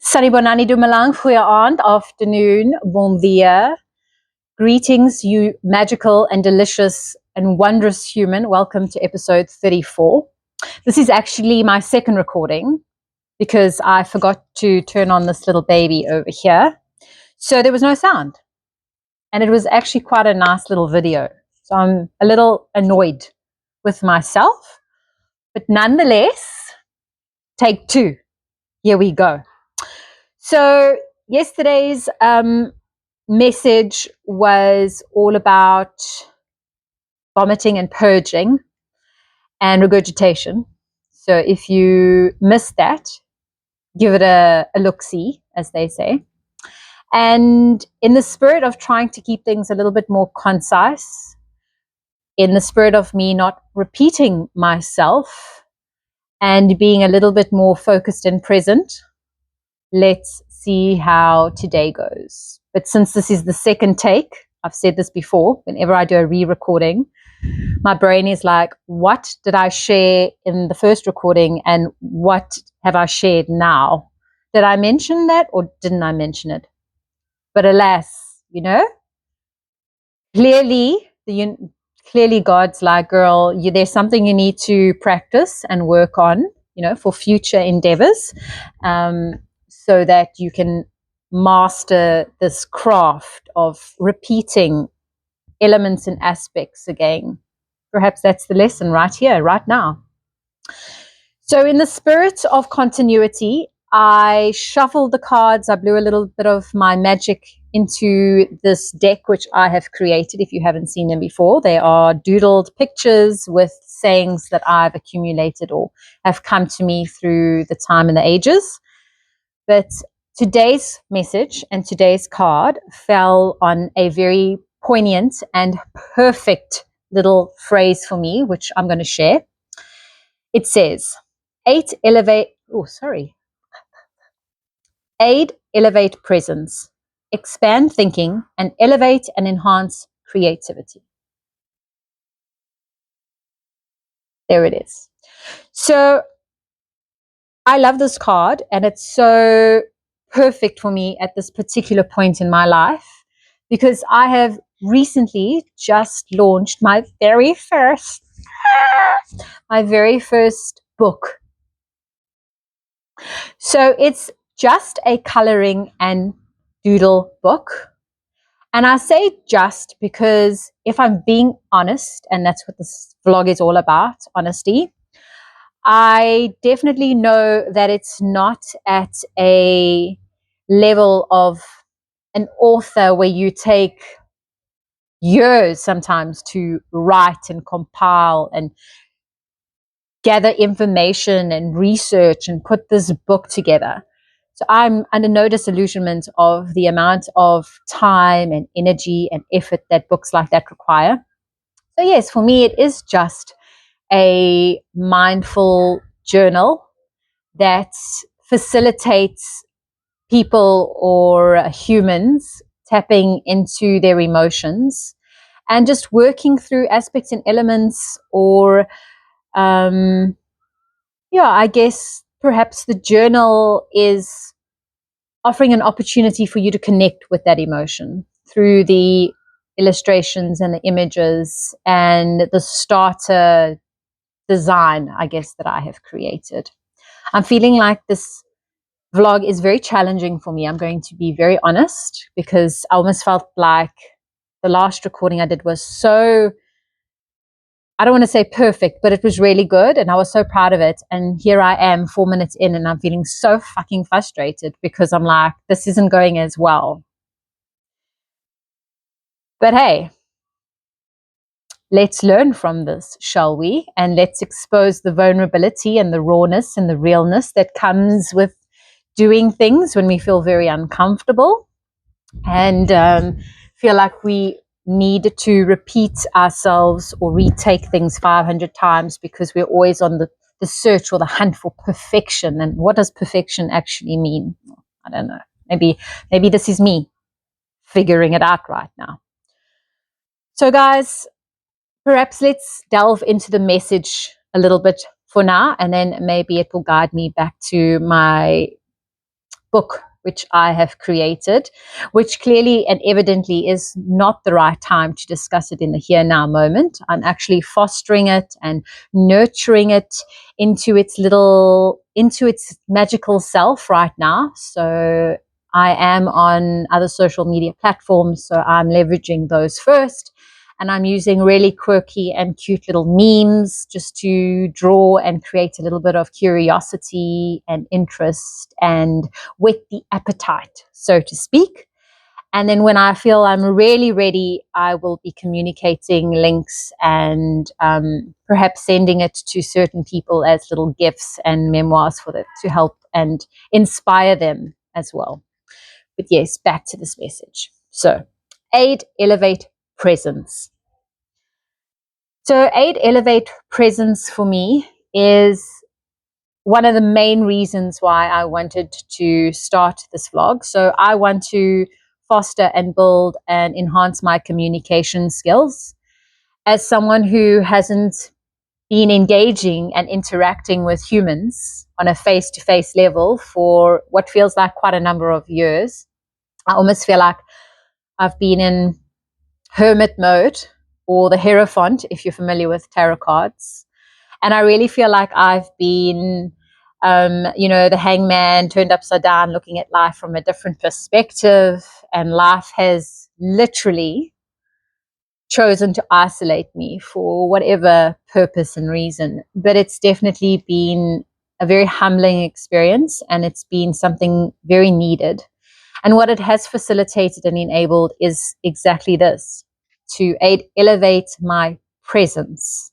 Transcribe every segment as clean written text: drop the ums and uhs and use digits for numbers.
Sanibonani Dumalang, goeie aand, afternoon, bon dia. Greetings, you magical and delicious and wondrous human. Welcome to episode 34. This is actually my second recording because I forgot to turn on this little baby over here. So there was no sound. And it was actually quite a nice little video. So I'm a little annoyed with myself. But nonetheless, take two. Here we go. So yesterday's message was all about vomiting and purging and regurgitation. So if you missed that, give it a look-see, as they say. And in the spirit of trying to keep things a little bit more concise, in the spirit of me not repeating myself and being a little bit more focused and present, let's see how today goes. But since this is the second take, I've said this before, whenever I do a re-recording, my brain is like, what did I share in the first recording and what have I shared now? Did I mention that or didn't I mention it? But alas, clearly God's like, girl, there's something you need to practice and work on, for future endeavors. So that you can master this craft of repeating elements and aspects again. Perhaps that's the lesson right here, right now. So in the spirit of continuity, I shuffled the cards. I blew a little bit of my magic into this deck, which I have created. If you haven't seen them before, they are doodled pictures with sayings that I've accumulated or have come to me through the time and the ages. But today's message and today's card fell on a very poignant and perfect little phrase for me, which I'm going to share. It says, aid, elevate presence, expand thinking, and elevate and enhance creativity. There it is. So I love this card, and it's so perfect for me at this particular point in my life because I have recently just launched my very first book. So it's just a coloring and doodle book. And I say just because if I'm being honest, and that's what this vlog is all about, honesty, I definitely know that it's not at a level of an author where you take years sometimes to write and compile and gather information and research and put this book together. So I'm under no disillusionment of the amount of time and energy and effort that books like that require. So yes, for me, it is just a mindful journal that facilitates people or humans tapping into their emotions and just working through aspects and elements or, I guess perhaps the journal is offering an opportunity for you to connect with that emotion through the illustrations and the images and the starter design, I guess, that I have created. I'm feeling like this vlog is very challenging for me. I'm going to be very honest because I almost felt like the last recording I did was so, I don't want to say perfect, but it was really good and I was so proud of it. And here I am 4 minutes in and I'm feeling so fucking frustrated because I'm like, this isn't going as well. But hey, let's learn from this, shall we? And let's expose the vulnerability and the rawness and the realness that comes with doing things when we feel very uncomfortable and feel like we need to repeat ourselves or retake things 500 times because we're always on the search or the hunt for perfection. And what does perfection actually mean? I don't know. Maybe this is me figuring it out right now. So guys, perhaps let's delve into the message a little bit for now, and then maybe it will guide me back to my book which I have created, which clearly and evidently is not the right time to discuss it in the here now moment. I'm actually fostering it and nurturing it into its magical self right now. So I am on other social media platforms, so I'm leveraging those first. And I'm using really quirky and cute little memes just to draw and create a little bit of curiosity and interest and whet the appetite, so to speak. And then when I feel I'm really ready, I will be communicating links and perhaps sending it to certain people as little gifts and memoirs for them to help and inspire them as well. But yes, back to this message. So, aid, elevate, presence. So, aid, elevate, presence for me is one of the main reasons why I wanted to start this vlog. So, I want to foster and build and enhance my communication skills. As someone who hasn't been engaging and interacting with humans on a face-to-face level for what feels like quite a number of years, I almost feel like I've been in hermit mode, or the Hierophant, if you're familiar with tarot cards. And I really feel like I've been, the hangman turned upside down, looking at life from a different perspective. And life has literally chosen to isolate me for whatever purpose and reason. But it's definitely been a very humbling experience, and it's been something very needed. And what it has facilitated and enabled is exactly this: to elevate my presence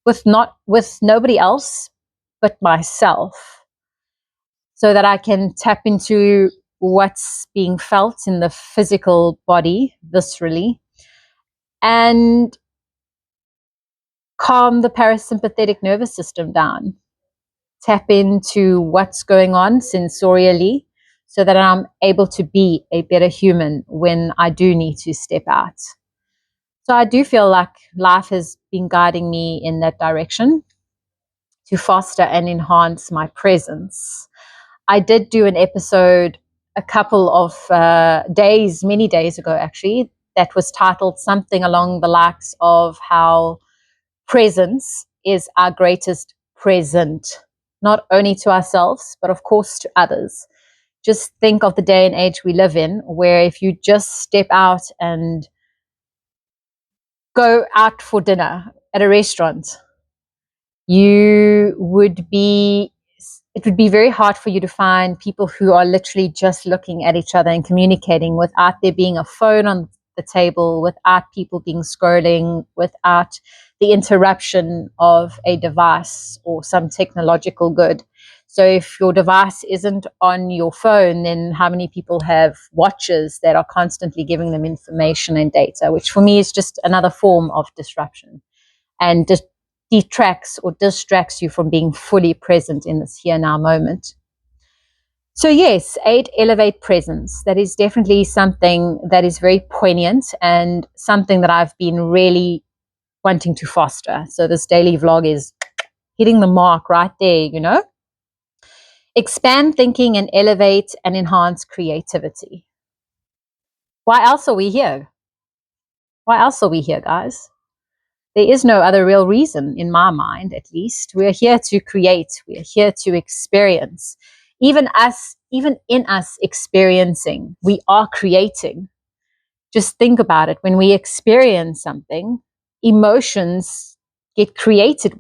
with nobody else but myself, so that I can tap into what's being felt in the physical body viscerally and calm the parasympathetic nervous system down, tap into what's going on sensorially, so that I'm able to be a better human when I do need to step out. So I do feel like life has been guiding me in that direction to foster and enhance my presence. I did do an episode a couple of many days ago actually, that was titled something along the likes of how presence is our greatest present, not only to ourselves, but of course to others. Just think of the day and age we live in, where if you just step out and go out for dinner at a restaurant, it would be very hard for you to find people who are literally just looking at each other and communicating without there being a phone on the table, without people being scrolling, without the interruption of a device or some technological good. So if your device isn't on your phone, then how many people have watches that are constantly giving them information and data, which for me is just another form of disruption and just detracts or distracts you from being fully present in this here now moment. So yes, aid, elevate, presence. That is definitely something that is very poignant and something that I've been really wanting to foster. So this daily vlog is hitting the mark right there, Expand thinking and elevate and enhance creativity. Why else are we here? Why else are we here, guys? There is no other real reason, in my mind at least. We're here to create. We're here to experience. Even in us experiencing, we are creating. Just think about it. When we experience something, emotions get created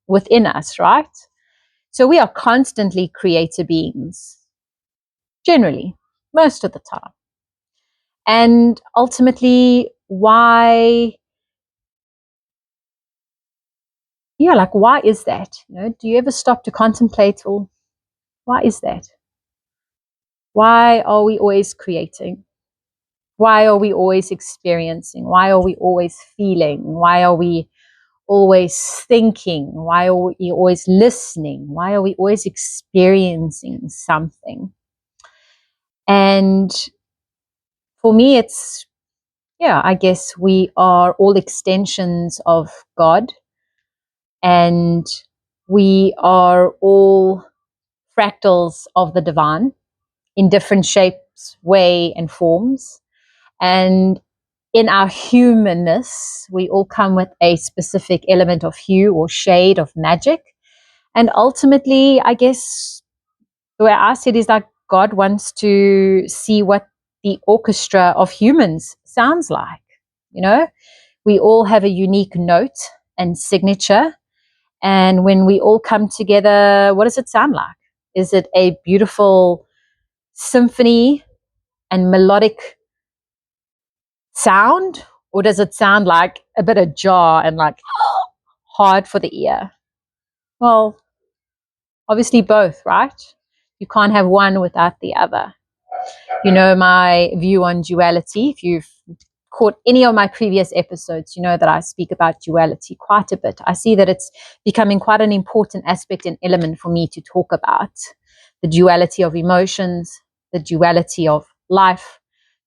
within us, right? So we are constantly creator beings, generally, most of the time. And ultimately, why is that? Do you ever stop to contemplate, well, why is that? Why are we always creating? Why are we always experiencing? Why are we always feeling? Why are we always thinking? Why are we always listening? Why are we always experiencing something? And for me, I guess we are all extensions of God, and we are all fractals of the divine. in different shapes, way, and forms. And in our humanness, we all come with a specific element of hue or shade of magic. And ultimately, I guess the way I see it is like God wants to see what the orchestra of humans sounds like. You know, we all have a unique note and signature. And when we all come together, what does it sound like? Is it a beautiful symphony and melodic sound? Or does it sound like a bit of jar and like hard for the ear? Well, obviously both, right? You can't have one without the other. You know my view on duality. If you've caught any of my previous episodes, you know that I speak about duality quite a bit. I see that it's becoming quite an important aspect and element for me to talk about. The duality of emotions, the duality of life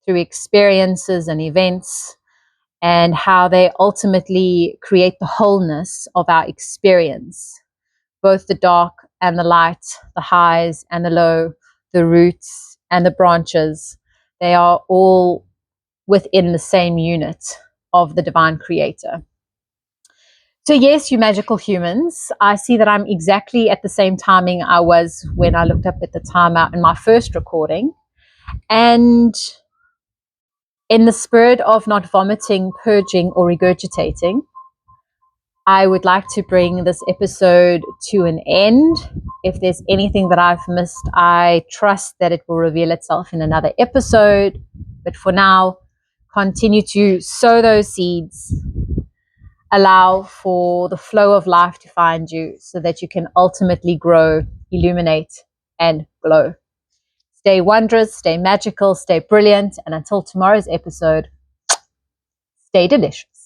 through experiences and events, and how they ultimately create the wholeness of our experience, both the dark and the light, the highs and the low, the roots and the branches. They are all within the same unit of the divine creator. So yes, you magical humans, I see that I'm exactly at the same timing I was when I looked up at the timer in my first recording. And in the spirit of not vomiting, purging, or regurgitating, I would like to bring this episode to an end. If there's anything that I've missed, I trust that it will reveal itself in another episode. But for now, continue to sow those seeds. Allow for the flow of life to find you so that you can ultimately grow, illuminate, and glow. Stay wondrous, stay magical, stay brilliant, and until tomorrow's episode, stay delicious.